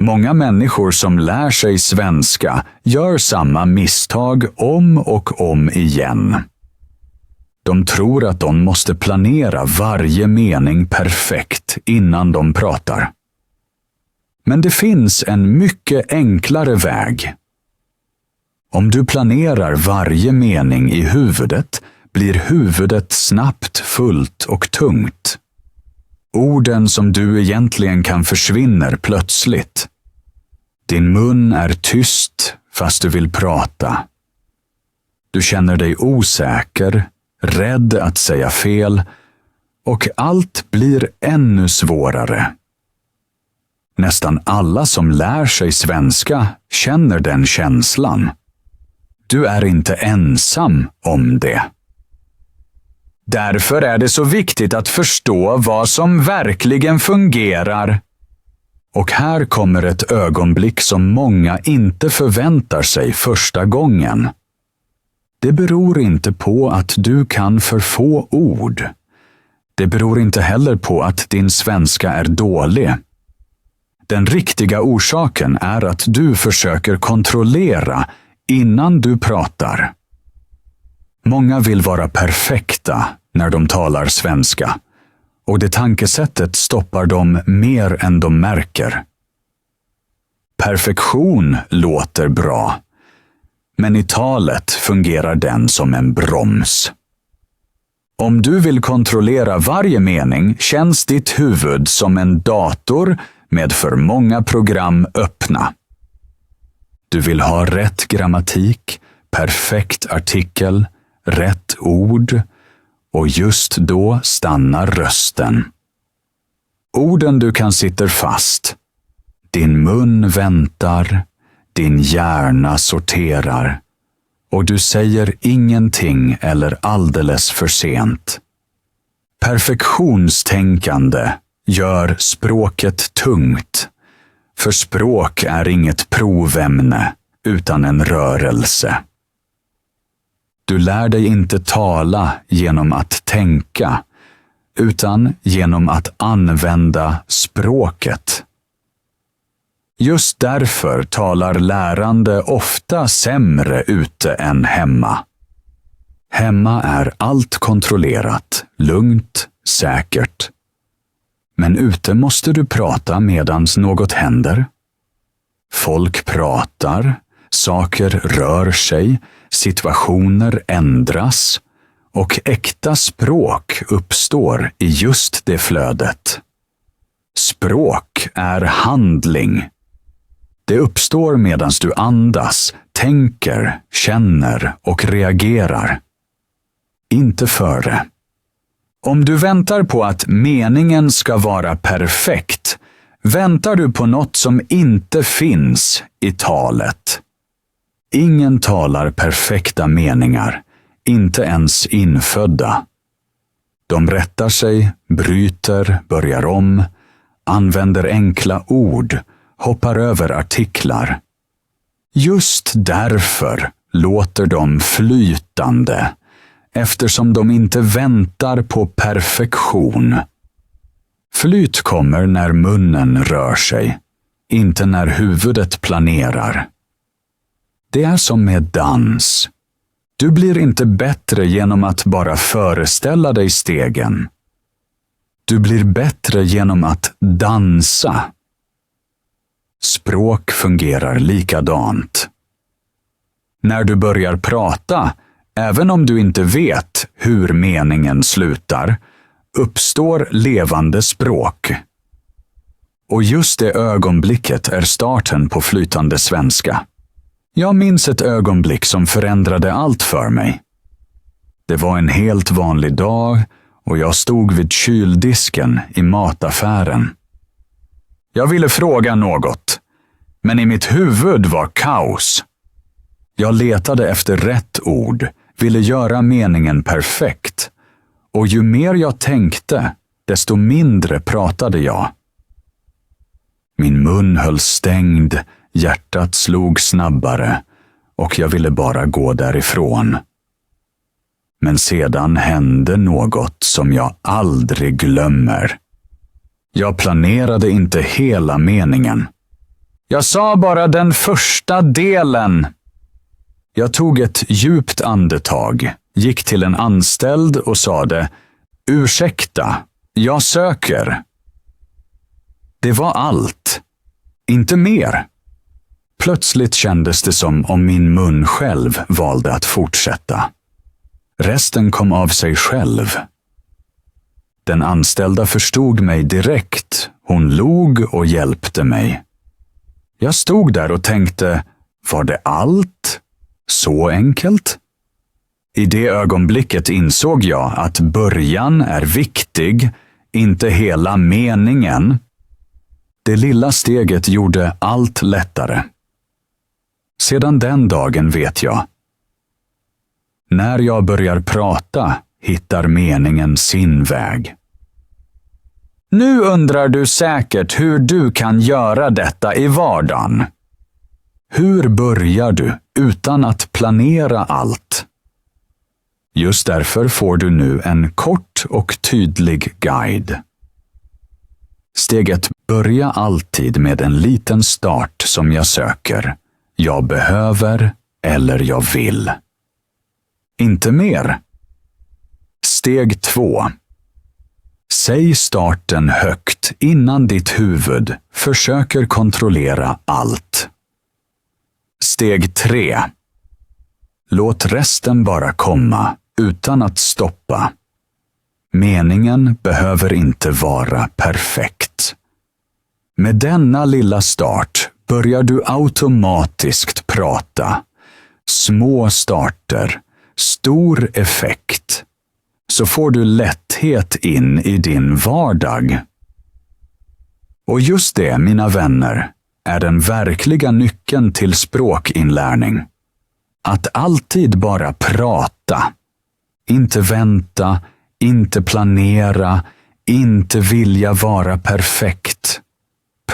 Många människor som lär sig svenska gör samma misstag om och om igen. De tror att de måste planera varje mening perfekt innan de pratar. Men det finns en mycket enklare väg. Om du planerar varje mening i huvudet blir huvudet snabbt fullt och tungt. Orden som du egentligen kan försvinner plötsligt. Din mun är tyst fast du vill prata. Du känner dig osäker, rädd att säga fel och allt blir ännu svårare. Nästan alla som lär sig svenska känner den känslan. Du är inte ensam om det. Därför är det så viktigt att förstå vad som verkligen fungerar. Och här kommer ett ögonblick som många inte förväntar sig första gången. Det beror inte på att du kan för få ord. Det beror inte heller på att din svenska är dålig. Den riktiga orsaken är att du försöker kontrollera innan du pratar. Många vill vara perfekta när de talar svenska, och det tankesättet stoppar dem mer än de märker. Perfektion låter bra, men i talet fungerar den som en broms. Om du vill kontrollera varje mening känns ditt huvud som en dator med för många program öppna. Du vill ha rätt grammatik, perfekt artikel, rätt ord och just då stannar rösten. Orden du kan sitter fast. Din mun väntar, din hjärna sorterar och du säger ingenting eller alldeles för sent. Perfektionstänkande gör språket tungt, för språk är inget provämne utan en rörelse. Du lär dig inte tala genom att tänka, utan genom att använda språket. Just därför talar lärande ofta sämre ute än hemma. Hemma är allt kontrollerat, lugnt, säkert. Men ute måste du prata medans något händer. Folk pratar, saker rör sig, situationer ändras och äkta språk uppstår i just det flödet. Språk är handling. Det uppstår medans du andas, tänker, känner och reagerar. Inte före. Om du väntar på att meningen ska vara perfekt, väntar du på något som inte finns i talet. Ingen talar perfekta meningar, inte ens infödda. De rättar sig, bryter, börjar om, använder enkla ord, hoppar över artiklar. Just därför låter de flytande, eftersom de inte väntar på perfektion. Flyt kommer när munnen rör sig, inte när huvudet planerar. Det är som med dans. Du blir inte bättre genom att bara föreställa dig stegen. Du blir bättre genom att dansa. Språk fungerar likadant. När du börjar prata, även om du inte vet hur meningen slutar, uppstår levande språk. Och just det ögonblicket är starten på flytande svenska. Jag minns ett ögonblick som förändrade allt för mig. Det var en helt vanlig dag och jag stod vid kyldisken i mataffären. Jag ville fråga något, men i mitt huvud var kaos. Jag letade efter rätt ord, ville göra meningen perfekt. Och ju mer jag tänkte, desto mindre pratade jag. Min mun höll stängd, hjärtat slog snabbare och jag ville bara gå därifrån. Men sedan hände något som jag aldrig glömmer. Jag planerade inte hela meningen. Jag sa bara den första delen. Jag tog ett djupt andetag, gick till en anställd och sade: ursäkta, jag söker. Det var allt. Inte mer. Plötsligt kändes det som om min mun själv valde att fortsätta. Resten kom av sig själv. Den anställda förstod mig direkt. Hon log och hjälpte mig. Jag stod där och tänkte, var det allt? Så enkelt? I det ögonblicket insåg jag att början är viktig, inte hela meningen. Det lilla steget gjorde allt lättare. Sedan den dagen vet jag. När jag börjar prata hittar meningen sin väg. Nu undrar du säkert hur du kan göra detta i vardagen. Hur börjar du utan att planera allt? Just därför får du nu en kort och tydlig guide. Steg 1. Börja alltid med en liten start som jag söker. Jag behöver eller jag vill. Inte mer. Steg 2. Säg starten högt innan ditt huvud försöker kontrollera allt. Steg 3. Låt resten bara komma utan att stoppa. Meningen behöver inte vara perfekt. Med denna lilla start börjar du automatiskt prata. Små starter, stor effekt. Så får du lätthet in i din vardag. Och just det, mina vänner, är den verkliga nyckeln till språkinlärning. Att alltid bara prata. Inte vänta, inte planera, inte vilja vara perfekt.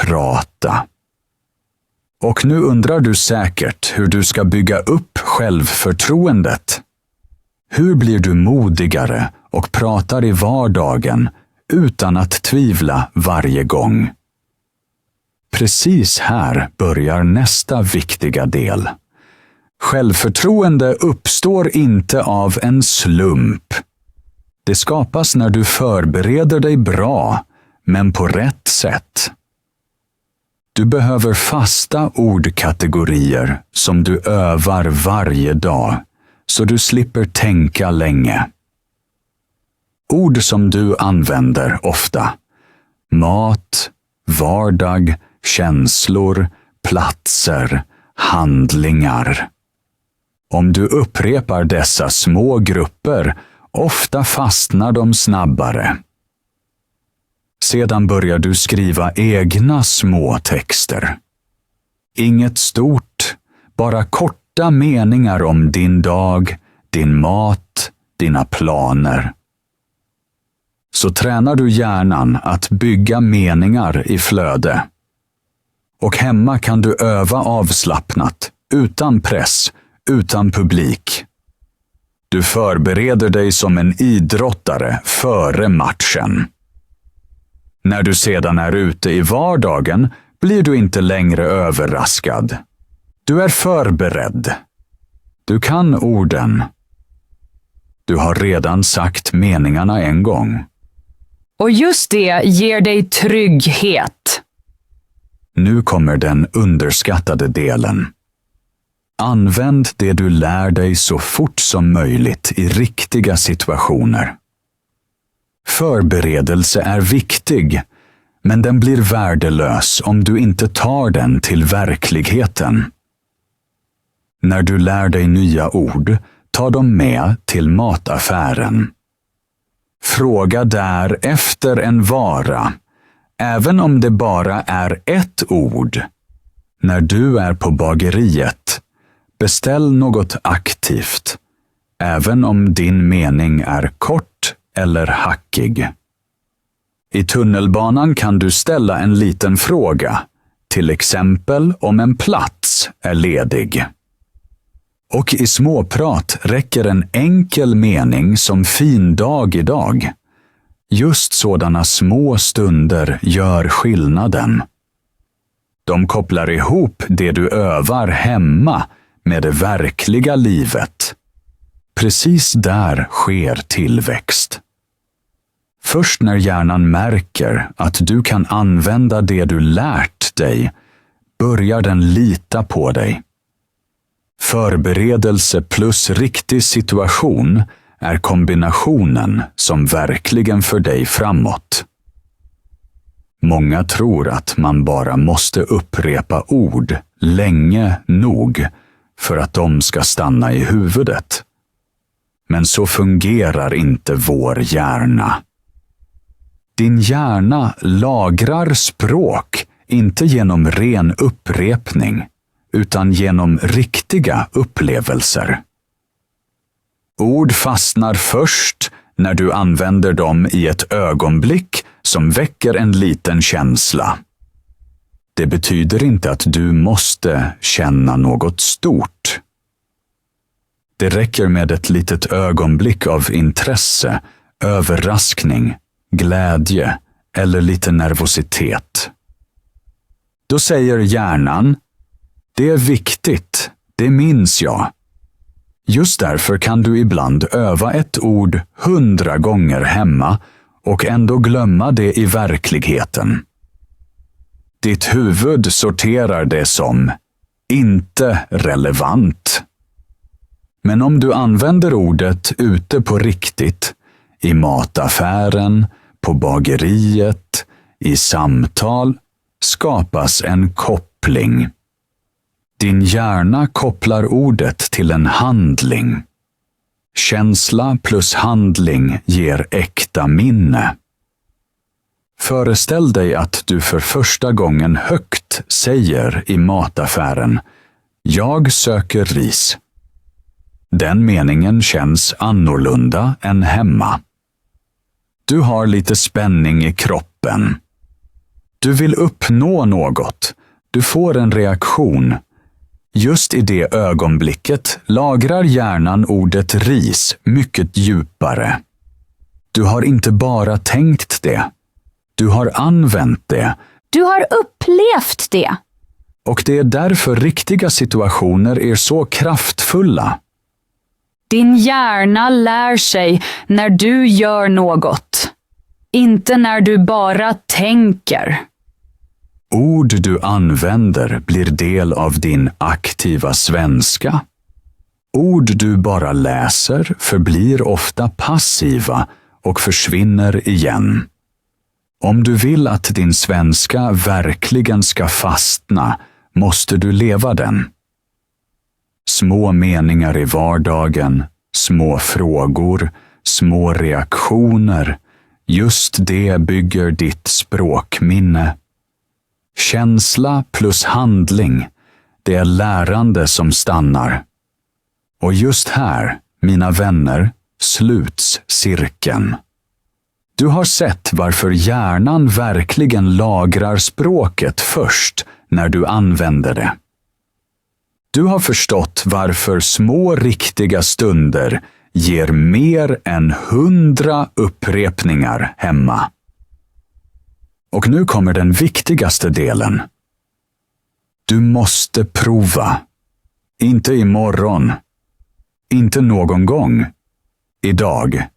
Prata. Och nu undrar du säkert hur du ska bygga upp självförtroendet. Hur blir du modigare och pratar i vardagen utan att tvivla varje gång? Precis här börjar nästa viktiga del. Självförtroende uppstår inte av en slump. Det skapas när du förbereder dig bra, men på rätt sätt. Du behöver fasta ordkategorier som du övar varje dag, så du slipper tänka länge. Ord som du använder ofta. Mat, vardag, känslor, platser, handlingar. Om du upprepar dessa små grupper, ofta fastnar de snabbare. Sedan börjar du skriva egna små texter. Inget stort, bara korta meningar om din dag, din mat, dina planer. Så tränar du hjärnan att bygga meningar i flöde. Och hemma kan du öva avslappnat, utan press, utan publik. Du förbereder dig som en idrottare före matchen. När du sedan är ute i vardagen blir du inte längre överraskad. Du är förberedd. Du kan orden. Du har redan sagt meningarna en gång. Och just det ger dig trygghet. Nu kommer den underskattade delen. Använd det du lär dig så fort som möjligt i riktiga situationer. Förberedelse är viktig, men den blir värdelös om du inte tar den till verkligheten. När du lär dig nya ord, ta dem med till mataffären. Fråga där efter en vara, även om det bara är ett ord. När du är på bageriet, beställ något aktivt, även om din mening är kort eller hackig. I tunnelbanan kan du ställa en liten fråga, till exempel om en plats är ledig. Och i småprat räcker en enkel mening som fin dag idag. Just sådana små stunder gör skillnaden. De kopplar ihop det du övar hemma med det verkliga livet. Precis där sker tillväxt. Först när hjärnan märker att du kan använda det du lärt dig, börjar den lita på dig. Förberedelse plus riktig situation är kombinationen som verkligen för dig framåt. Många tror att man bara måste upprepa ord länge nog för att de ska stanna i huvudet. Men så fungerar inte vår hjärna. Din hjärna lagrar språk inte genom ren upprepning, utan genom riktiga upplevelser. Ord fastnar först när du använder dem i ett ögonblick som väcker en liten känsla. Det betyder inte att du måste känna något stort. Det räcker med ett litet ögonblick av intresse, överraskning, glädje eller lite nervositet. Då säger hjärnan: det är viktigt, det minns jag. Just därför kan du ibland öva ett ord 100 gånger hemma och ändå glömma det i verkligheten. Ditt huvud sorterar det som inte relevant. Men om du använder ordet ute på riktigt, i mataffären, på bageriet, i samtal, skapas en koppling. Din hjärna kopplar ordet till en handling. Känsla plus handling ger äkta minne. Föreställ dig att du för första gången högt säger i mataffären: jag söker ris. Den meningen känns annorlunda än hemma. Du har lite spänning i kroppen. Du vill uppnå något. Du får en reaktion. Just i det ögonblicket lagrar hjärnan ordet ris mycket djupare. Du har inte bara tänkt det. Du har använt det. Du har upplevt det. Och det är därför riktiga situationer är så kraftfulla. Din hjärna lär sig när du gör något, inte när du bara tänker. Ord du använder blir del av din aktiva svenska. Ord du bara läser förblir ofta passiva och försvinner igen. Om du vill att din svenska verkligen ska fastna, måste du leva den. Små meningar i vardagen, små frågor, små reaktioner, just det bygger ditt språkminne. Känsla plus handling, det är lärande som stannar. Och just här, mina vänner, sluts cirkeln. Du har sett varför hjärnan verkligen lagrar språket först när du använder det. Du har förstått varför små riktiga stunder ger mer än 100 upprepningar hemma. Och nu kommer den viktigaste delen. Du måste prova. Inte imorgon. Inte någon gång. Idag.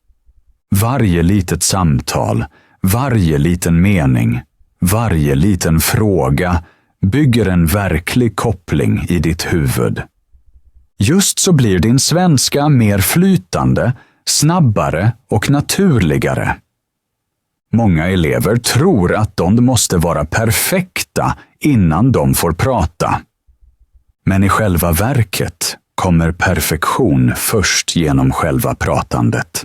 Varje litet samtal, varje liten mening, varje liten fråga bygger en verklig koppling i ditt huvud. Just så blir din svenska mer flytande, snabbare och naturligare. Många elever tror att de måste vara perfekta innan de får prata. Men i själva verket kommer perfektion först genom själva pratandet.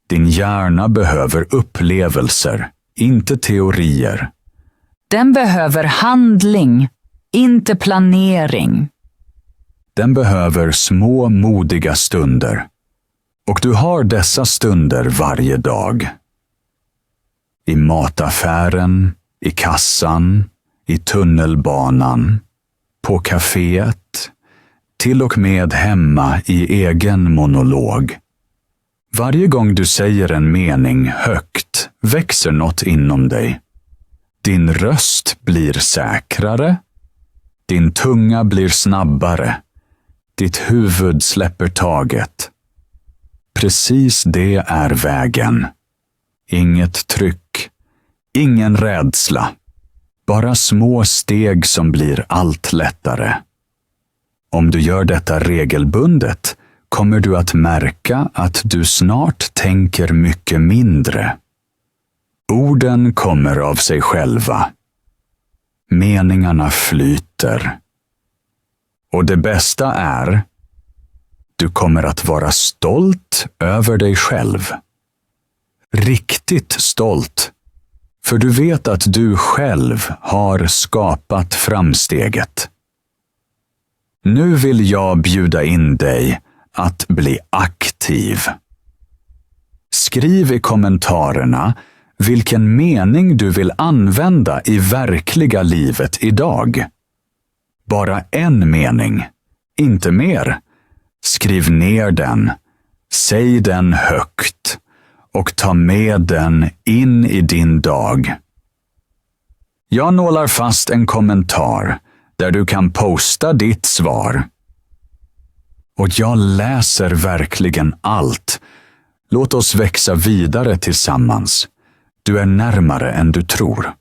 Din hjärna behöver upplevelser, inte teorier. Den behöver handling, inte planering. Den behöver små modiga stunder. Och du har dessa stunder varje dag. I mataffären, i kassan, i tunnelbanan, på kaféet, till och med hemma i egen monolog. Varje gång du säger en mening högt växer något inom dig. Din röst blir säkrare. Din tunga blir snabbare. Ditt huvud släpper taget. Precis det är vägen. Inget tryck. Ingen rädsla. Bara små steg som blir allt lättare. Om du gör detta regelbundet kommer du att märka att du snart tänker mycket mindre. Orden kommer av sig själva. Meningarna flyter. Och det bästa är, du kommer att vara stolt över dig själv. Riktigt stolt. För du vet att du själv har skapat framsteget. Nu vill jag bjuda in dig att bli aktiv. Skriv i kommentarerna vilken mening du vill använda i verkliga livet idag. Bara en mening, inte mer. Skriv ner den, säg den högt och ta med den in i din dag. Jag nålar fast en kommentar där du kan posta ditt svar. Och jag läser verkligen allt. Låt oss växa vidare tillsammans. Du är närmare än du tror.